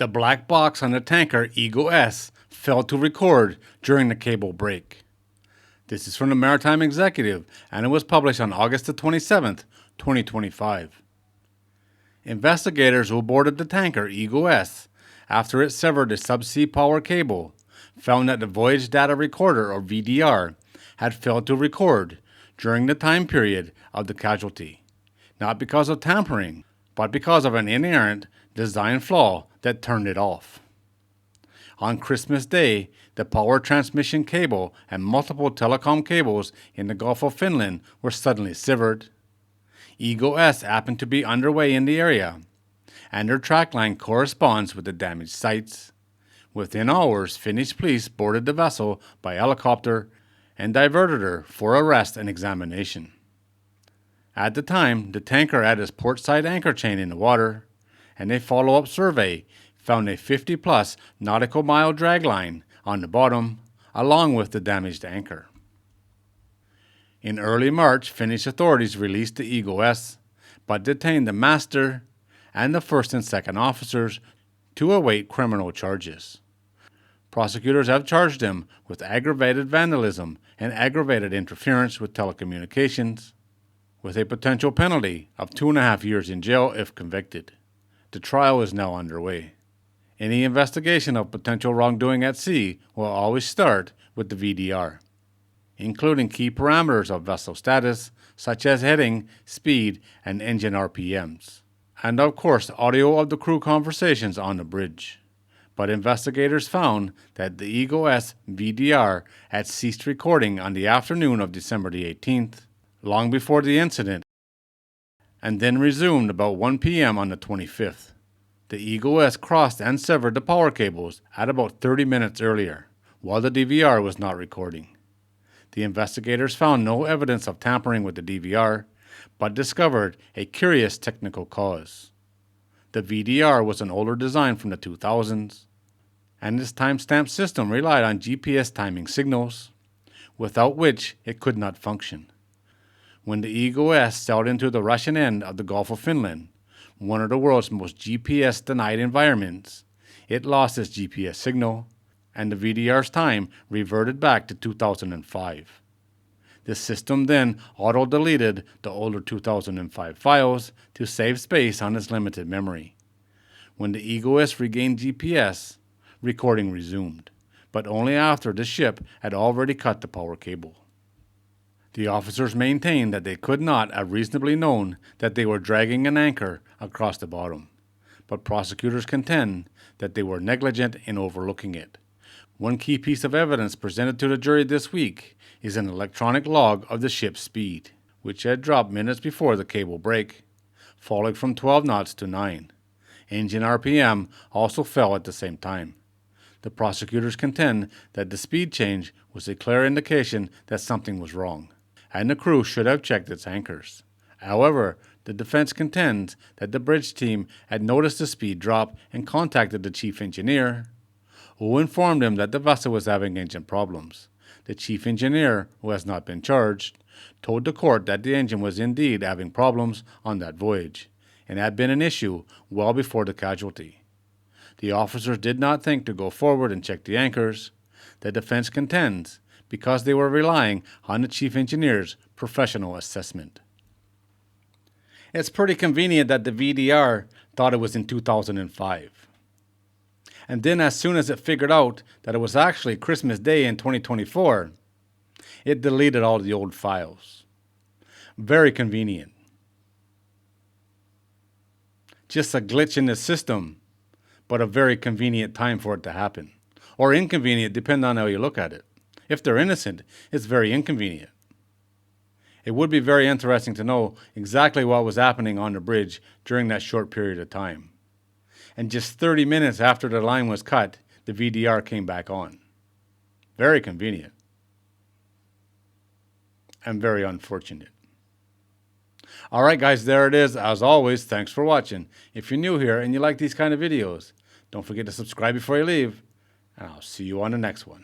The black box on the tanker Eagle S failed to record during the cable break. This is from the Maritime Executive, and it was published on August the 27th, 2025. Investigators who boarded the tanker Eagle S after it severed the subsea power cable found that the Voyage Data Recorder, or VDR, had failed to record during the time period of the casualty, not because of tampering, but because of an inherent design flaw that turned it off. On Christmas Day, the power transmission cable and multiple telecom cables in the Gulf of Finland were suddenly severed. Eagle S happened to be underway in the area, and their track line corresponds with the damaged sites. Within hours, Finnish police boarded the vessel by helicopter and diverted her for arrest and examination. At the time, the tanker had its portside anchor chain in the water, and a follow-up survey found a 50-plus nautical mile dragline on the bottom, along with the damaged anchor. In early March, Finnish authorities released the Eagle S, but detained the master and the first and second officers to await criminal charges. Prosecutors have charged them with aggravated vandalism and aggravated interference with telecommunications, with a potential penalty of 2.5 years in jail if convicted. The trial is now underway. Any investigation of potential wrongdoing at sea will always start with the VDR, including key parameters of vessel status, such as heading, speed, and engine RPMs, and of course audio of the crew conversations on the bridge. But investigators found that the Eagle S VDR had ceased recording on the afternoon of December the 18th, long before the incident, and then resumed about 1 p.m. on the 25th. The Eagle S crossed and severed the power cables at about 30 minutes earlier, while the DVR was not recording. The investigators found no evidence of tampering with the DVR, but discovered a curious technical cause. The VDR was an older design from the 2000s, and its timestamp system relied on GPS timing signals, without which it could not function. When the Eagle S sailed into the Russian end of the Gulf of Finland, one of the world's most GPS-denied environments, it lost its GPS signal, and the VDR's time reverted back to 2005. The system then auto-deleted the older 2005 files to save space on its limited memory. When the Eagle S regained GPS, recording resumed, but only after the ship had already cut the power cable. The officers maintained that they could not have reasonably known that they were dragging an anchor across the bottom, but prosecutors contend that they were negligent in overlooking it. One key piece of evidence presented to the jury this week is an electronic log of the ship's speed, which had dropped minutes before the cable break, falling from 12 knots to 9. Engine RPM also fell at the same time. The prosecutors contend that the speed change was a clear indication that something was wrong, and the crew should have checked its anchors. However, the defense contends that the bridge team had noticed the speed drop and contacted the chief engineer, who informed him that the vessel was having engine problems. The chief engineer, who has not been charged, told the court that the engine was indeed having problems on that voyage, and had been an issue well before the casualty. The officers did not think to go forward and check the anchors. The defense contends because they were relying on the chief engineer's professional assessment. It's pretty convenient that the VDR thought it was in 2005. And then as soon as it figured out that it was actually Christmas Day in 2024, it deleted all the old files. Very convenient. Just a glitch in the system, but a very convenient time for it to happen. Or inconvenient, depending on how you look at it. If they're innocent, it's very inconvenient. It would be very interesting to know exactly what was happening on the bridge during that short period of time. And just 30 minutes after the line was cut, the VDR came back on. Very convenient. And very unfortunate. All right, guys, there it is. As always, thanks for watching. If you're new here and you like these kind of videos, don't forget to subscribe before you leave, and I'll see you on the next one.